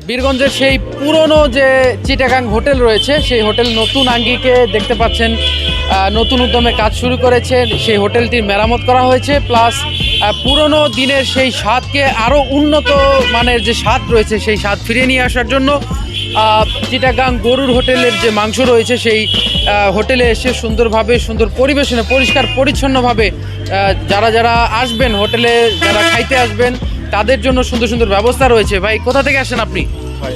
বীরগঞ্জের সেই পুরনো যে চিটাগাং হোটেল রয়েছে সেই হোটেল নতুন আঙ্গিকে দেখতে পাচ্ছেন নতুন উদ্যমে কাজ শুরু করেছে। সেই হোটেলটির মেরামত করা হয়েছে, প্লাস পুরনো দিনের সেই স্বাদকে আরও উন্নত মানের যে স্বাদ রয়েছে সেই স্বাদ ফিরিয়ে নিয়ে আসার জন্য চিটাগাং গরুর হোটেলের যে মাংস রয়েছে সেই হোটেলে এসে সুন্দরভাবে সুন্দর পরিবেশনে পরিষ্কার পরিচ্ছন্নভাবে যারা যারা আসবেন হোটেলে, যারা খাইতে আসবেন তাদের জন্য সুন্দর সুন্দর ব্যবস্থা রয়েছে। ভাই কোথা থেকে আসেন আপনি?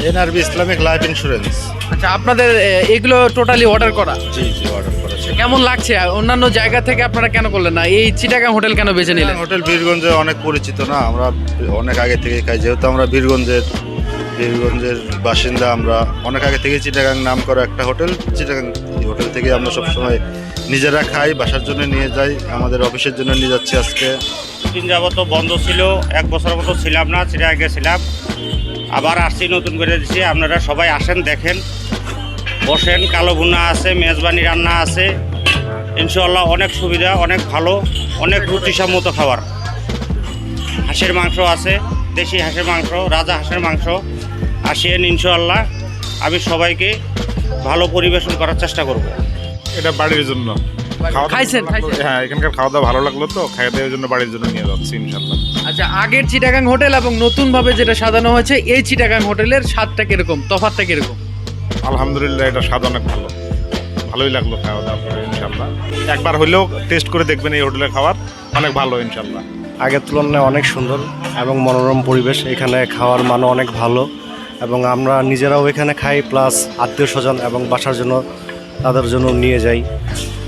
NRB Islamic life insurance. আচ্ছা, আপনাদের এগুলো টোটালি অর্ডার করা? জি জি, অর্ডার করেছে। কেমন লাগছে? অন্যান্য জায়গা থেকে আপনারা কেন করলেন না, এই চিটাগাং হোটেল কেন বেছে নিলেন? হোটেল বীরগঞ্জে অনেক পরিচিত না, আমরা অনেক আগে থেকে খাই, যেহেতু আমরা বীরগঞ্জের বাসিন্দা। আমরা অনেক আগে থেকে চিটাগাং নাম করা একটা হোটেল, চিটাগাং হোটেল থেকে আমরা সবসময় নিজেরা খাই, বাসার জন্য নিয়ে যাই, আমাদের অফিসের জন্য নিয়ে যাচ্ছি। আজকে দিন যাবত বন্ধ ছিল, 1 বছর মতো ছিলাম না, চিটাগাং গেছিলাম, আবার আসছি নতুন করে দিচ্ছি। আপনারা সবাই আসেন, দেখেন, বসেন। কালো ভুনা আছে, মেজবানি রান্না আছে, ইনশাআল্লাহ অনেক সুবিধা, অনেক ভালো, অনেক রুচিসম্মত খাবার। হাঁসের মাংস আছে, দেশি হাঁসের মাংস, রাজা হাঁসের মাংস। আসেন ইনশাআল্লাহ, আমি সবাইকে ভালো পরিবেশন করার চেষ্টা করব। এটা বাড়ির জন্য খাইছেন? হ্যাঁ, এখানকার খাওয়া দাওয়া ভালো লাগলো তো, খাইয়ে দেওয়ার জন্য বাড়ির জন্য নিয়ে যাচ্ছি ইনশাল্লাহ। আচ্ছা, আগের চিটাগাং হোটেল এবং নতুনভাবে যেটা সাজানো হয়েছে এই চিটাগাং হোটেলের স্বাদটা কিরকম, তফাৎটা কিরকম? আলহামদুলিল্লাহ, এটা স্বাদ অনেক ভালোই লাগলো খাওয়া দাওয়া করে ইনশাল্লাহ। একবার হলেও টেস্ট করে দেখবেন এই হোটেলের খাবার, অনেক ভালো ইনশাল্লাহ। আগের তুলনায় অনেক সুন্দর এবং মনোরম পরিবেশ, এখানে খাওয়ার মানও অনেক ভালো এবং আমরা নিজেরাও এখানে খাই, প্লাস আত্মীয় স্বজন এবং বাসার জন্য তাদের জন্য নিয়ে যাই।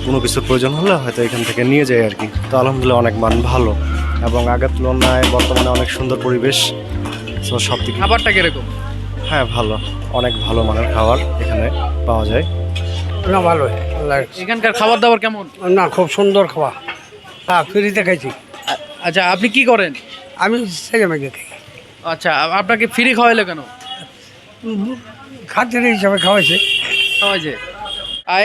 কোনো কিছুর প্রয়োজন হলে হয়তো এখান থেকে নিয়ে যাই আর কি। তো আলহামদুলিল্লাহ অনেক মান ভালো এবং আগের তুলনায় বর্তমানে অনেক সুন্দর পরিবেশ। তো সব দিকে খাবারটা কিরকম? হ্যাঁ, ভালো, অনেক ভালো মানের খাবার এখানে পাওয়া যায়। না, ভালো, এখানকার খাবার দাবার কেমন? না, খুব সুন্দর খাওয়া। হ্যাঁ, ফ্রিতে খাইছি। আচ্ছা, আপনি কি করেন? আমি ছেলে মেয়েকে খাই, আচ্ছা, আপনাকে ফ্রি খাওয়াইলো কেন? খাদ্যের হিসাবে খাওয়াইছে। খাওয়াইছে।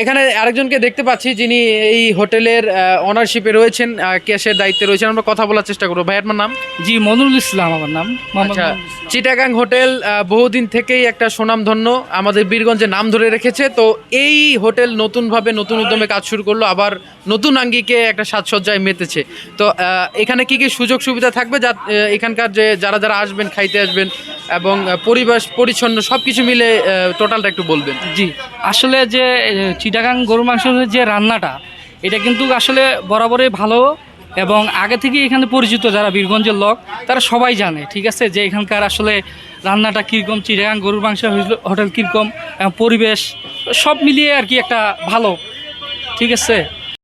এখানে আরেকজনকে দেখতে পাচ্ছি যিনি এই হোটেলের অনারশিপে রয়েছেন, ক্যাশের দায়িত্বে রয়েছেন। আমরা কথা বলার চেষ্টা করবো। ভাই, আপনার নাম? জি, মনিরুল ইসলাম আমার নাম। আচ্ছা, চিটাগাং হোটেল বহুদিন থেকেই একটা সুনামধন্য, আমাদের বীরগঞ্জে নাম ধরে রেখেছে। তো এই হোটেল নতুনভাবে নতুন উদ্যমে কাজ শুরু করলো, আবার নতুন আঙ্গিকে একটা সাজসজ্জায় মেতেছে। তো এখানে কি কি সুযোগ সুবিধা থাকবে, যা এখানকার যে যারা যারা আসবেন, খাইতে আসবেন এবং পরিবেশ পরিচ্ছন্ন সব কিছু মিলে টোটালটা একটু বলবেন? জি, আসলে যে চিটাগাং গরুর মাংসের যে রান্নাটা, এটা কিন্তু আসলে বরাবরই ভালো এবং আগে থেকে এখানে পরিচিত যারা বীরগঞ্জের লোক তারা সবাই জানে, ঠিক আছে, যে এখানকার আসলে রান্নাটা কীরকম, চিটাগাং গরুর মাংস হোটেল কীরকম, পরিবেশ সব মিলিয়ে আর কি একটা ভালো, ঠিক আছে।